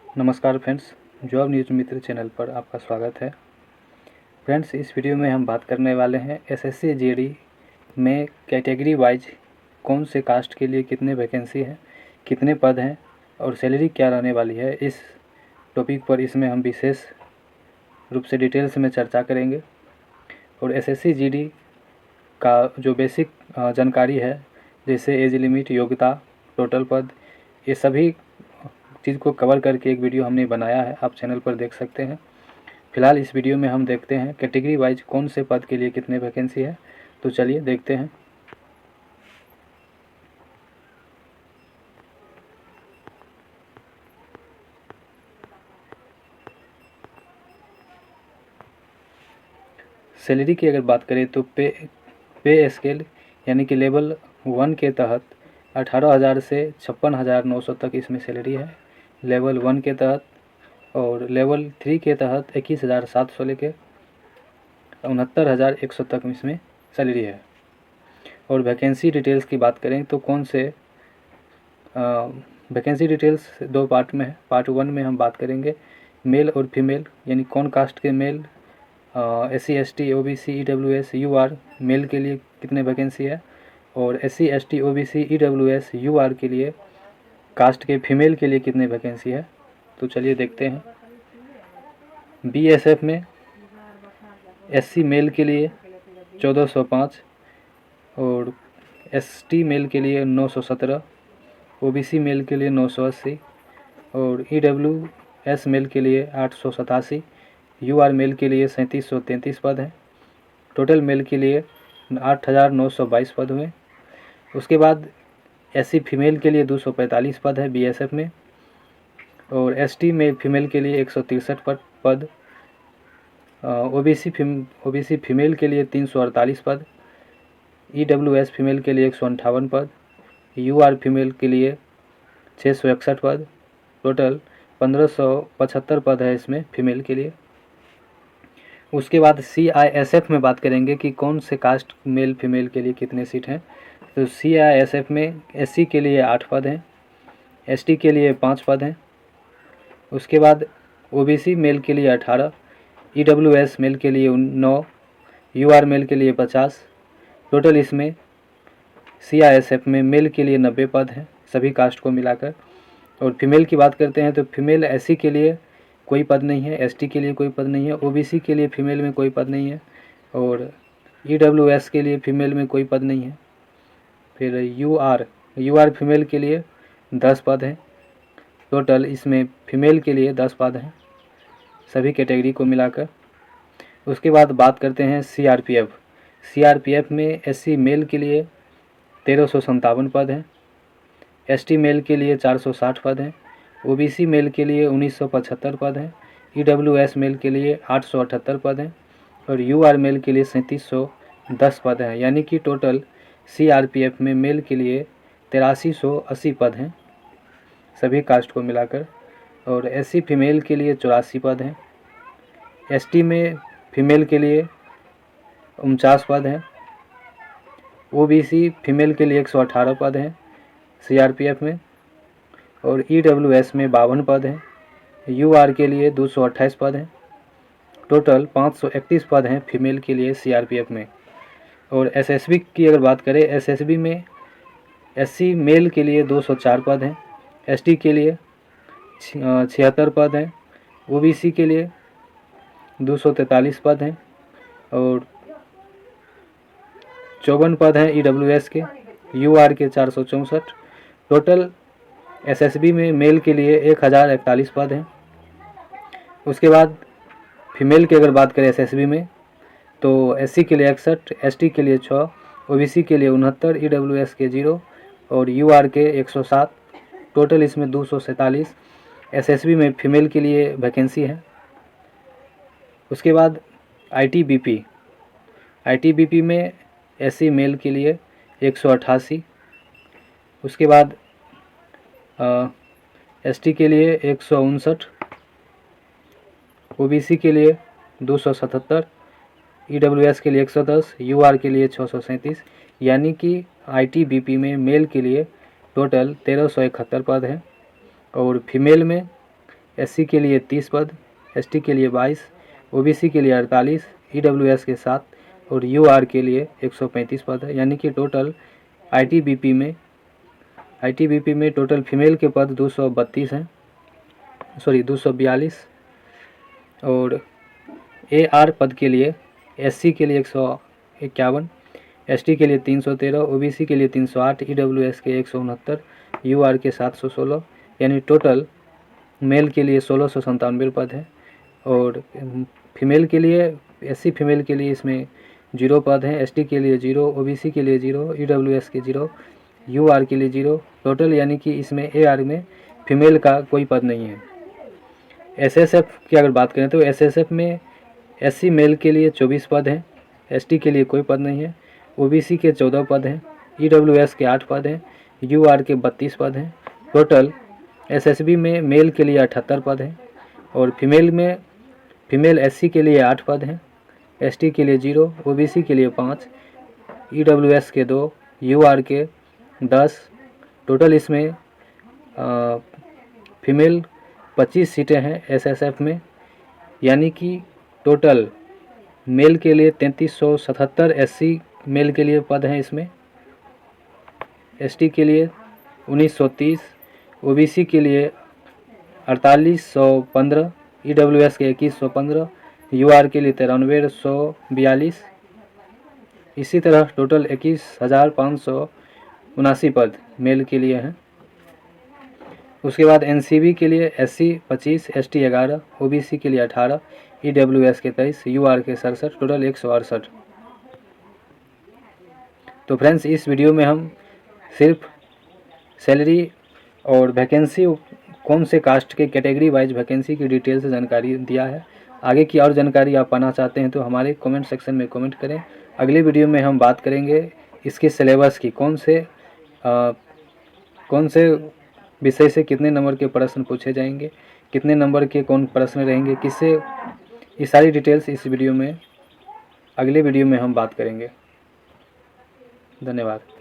नमस्कार friends, job news मित्र channel पर आपका स्वागत है। फ्रेंड्स, इस वीडियो में हम बात करने वाले हैं एसएससी जीडी में कैटेगरी वाइज कौन से कास्ट के लिए कितने वैकेंसी हैं, कितने पद हैं और सैलरी क्या रहने वाली है। इस टॉपिक पर इसमें हम विशेष रूप से डिटेल्स में चर्चा करेंगे और एसएससी जीडी का जो बेसिक जानकारी है, जैसे एज लिमिट, योग्यता, टोटल पद, ये सभी चीज़ को कवर करके एक वीडियो हमने बनाया है, आप चैनल पर देख सकते हैं। फिलहाल इस वीडियो में हम देखते हैं कैटेगरी वाइज कौन से पद के लिए कितने वैकेंसी है। तो चलिए देखते हैं। सैलरी की अगर बात करें तो पे स्केल यानी कि लेवल 1 के तहत 18,000 से 56,900 तक इसमें सैलरी है, लेवल 1 के तहत। और लेवल 3 के तहत 21,700 लेके 69,100 तक इसमें सैलरी है। और वैकेंसी डिटेल्स की बात करें तो कौन से वैकेंसी डिटेल्स दो पार्ट में है। पार्ट 1 में हम बात करेंगे मेल और फीमेल, यानी कौन कास्ट के male, SC ST OBC EWS UR male के लिए कितने वैकेंसी है, और SC ST OBC EWS UR के लिए कास्ट के फीमेल के लिए कितने वैकेंसी है। तो चलिए देखते हैं। BSF में SC मेल के लिए 1405 और ST मेल के लिए 917, OBC मेल के लिए 980 और EWS मेल के लिए 887, UR मेल के लिए 3733 पद हैं। टोटल मेल के लिए 8,922 पद हुए। उसके बाद SC फीमेल के लिए 245 पद है BSF में, और ST में फीमेल के लिए 163 पद, OBC फीमेल के लिए 348 पद, EWS फीमेल के लिए 158 पद, UR फीमेल के लिए 661 पद। टोटल 1575 पद है इसमें फीमेल के लिए। उसके बाद CISF में बात करेंगे कि कौन से कास्ट मेल फीमेल के लिए कितने सीट हैं। तो CISF में SC के लिए 8 पद हैं, ST के लिए 5 पद हैं। उसके बाद OBC मेल के लिए 18, EWS मेल के लिए 9, UR मेल के लिए 50। टोटल इसमें CISF में मेल के लिए 90 पद हैं सभी कास्ट को मिलाकर। और फीमेल की बात करते हैं तो फीमेल SC के लिए कोई पद नहीं है, ST के लिए कोई पद नहीं है, OBC के लिए फीमेल में कोई पद नहीं है, और EWS के लिए फीमेल में कोई पद नहीं है। फिर UR फीमेल के लिए 10 पद हैं। टोटल इसमें फीमेल के लिए 10 पद हैं सभी कैटेगरी को मिलाकर। उसके बाद बात करते हैं CRPF में SC मेल के लिए 1357 पद हैं, ST मेल के लिए 460 पद हैं, OBC मेल के लिए 1975 पद हैं, EWS मेल के लिए 878 पद हैं और UR मेल के लिए 3710 पद हैं। यानी कि टोटल CRPF में मेल के लिए 8380 पद हैं सभी कास्ट को मिलाकर, और SC फीमेल के लिए 84 पद हैं, ST में फीमेल के लिए 49 पद हैं, OBC फीमेल के लिए 118 पद हैं CRPF में, और EWS में 52 पद हैं, UR के लिए 228 पद हैं। टोटल 531 पद हैं फीमेल के लिए CRPF में। और SSB की अगर बात करें, SSB में SC मेल के लिए 204 पद हैं, ST के लिए 76 पद हैं, OBC के लिए 243 पद हैं और 54 पद हैं EWS के, UR के 464। टोटल SSB में मेल के लिए 1041 पद हैं। उसके बाद फीमेल की अगर बात करें SSB में तो SC के लिए 61, ST के लिए 6, OBC के लिए 69, EWS के 0 और UR के 107। टोटल इसमें 247 SSB में फीमेल के लिए वैकेंसी है। उसके बाद ITBP में SC मेल के लिए 188। उसके बाद ST के लिए 159, OBC के लिए 277, EWS के लिए 110, UR के लिए 637। यानी कि ITBP में मेल के लिए टोटल 1371 पद हैं और फीमेल में SC के लिए 30 पद, ST के लिए 22, OBC के लिए 48, EWS के 7 और UR के लिए 135 पद है। यानी कि टोटल ITBP में टोटल फीमेल के पद 242 हैं, 242 और AR पद के लिए SC के लिए 151, ST के लिए 313, OBC के लिए 308, EWS के 169, UR के 716, यानी टोटल मेल के लिए 1697 पद है। और फीमेल के लिए SC फीमेल के लिए इसमें 0 पद हैं, ST के लिए 0, OBC के लिए 0, EWS के 0, UR के लिए 0 टोटल, यानी कि इसमें AR में फीमेल का कोई पद नहीं है। SSF की अगर बात करें तो SSF में SC मेल के लिए 24 पद हैं, ST के लिए कोई पद नहीं है, OBC के 14 पद हैं, EWS के 8 पद हैं, UR के 32 पद हैं। टोटल SSB में मेल के लिए 78 पद हैं और फीमेल SC के लिए 8 पद हैं, ST के लिए 0, OBC के लिए 5, EWS के 2, UR के 10। टोटल इसमें फीमेल 25 सीटें हैं SSF में, यानी कि टोटल मेल के लिए 3377 SC मेल के लिए पद हैं इसमें, ST के लिए 1930, OBC के लिए 4815, EWS के 2115, UR के लिए 9342। इसी तरह टोटल 21,579 पद मेल के लिए हैं। उसके बाद NCB के लिए SC 25, ST 11, OBC के लिए 18, EWS के 23, UR के 67, टोटल 168। तो फ्रेंड्स, इस वीडियो में हम सिर्फ सैलरी और वैकेंसी, कौन से कास्ट के कैटेगरी वाइज वैकेंसी की डिटेल से जानकारी दिया है। आगे की और जानकारी आप पाना चाहते हैं तो हमारे कमेंट सेक्शन में कमेंट करें। अगले वीडियो में हम बात करेंगे इसके सिलेबस की, कौन से विषय से कितने नंबर के प्रश्न पूछे जाएंगे, कितने नंबर के कौन प्रश्न रहेंगे, किससे, ये सारी डिटेल्स इस वीडियो में, अगले वीडियो में हम बात करेंगे। धन्यवाद।